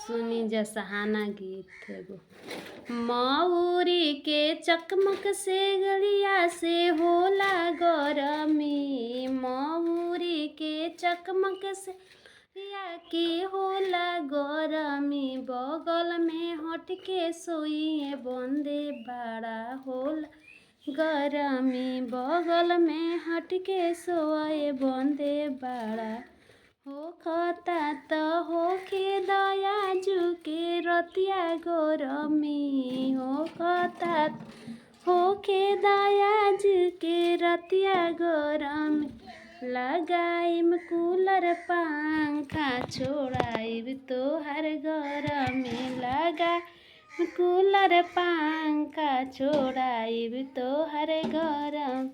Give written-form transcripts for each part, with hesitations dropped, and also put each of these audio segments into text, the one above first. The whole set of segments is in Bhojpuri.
सुनी जा सहाना गीत एगो। मऊरी के चकमक से गलिया से होला गरमी, मऊरी के चकमक से गलिया की होला गरमी, बगल में हट के सोइए बंदे बड़ा होला गरमी, बगल में हट के सोए बंदे बड़ा होखता त होखे दया जुके रतिया गरमी, होखता होखे दया जुके रतिया गरमी, लगाइम कूलर पंखा छोड़ाइब तोहर गरमी, लगाइम कूलर पंखा छोड़ाइब तोहर गरम।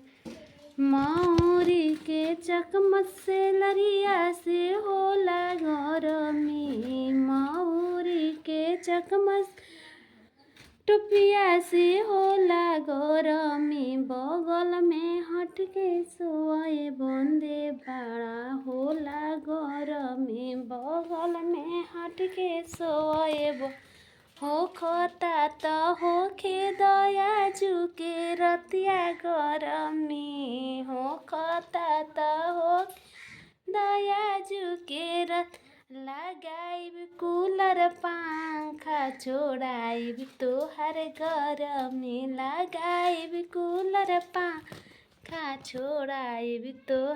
मऊरी के चकमक से लरिया से होला गरमी, मऊरी के चकमक टुपिया से होला गरमी, बगल में हट के सोए बंदे बड़ा होला गरमी, बगल में हट के सोए होखता त होखे दया जुके रतिया गरमी, होखता त होखे दया जुके रत लगाइब कूलर पंखा छोड़ाइब तोहर गरमी, लगाइब कूलर पंखा छोड़ाइब तोहर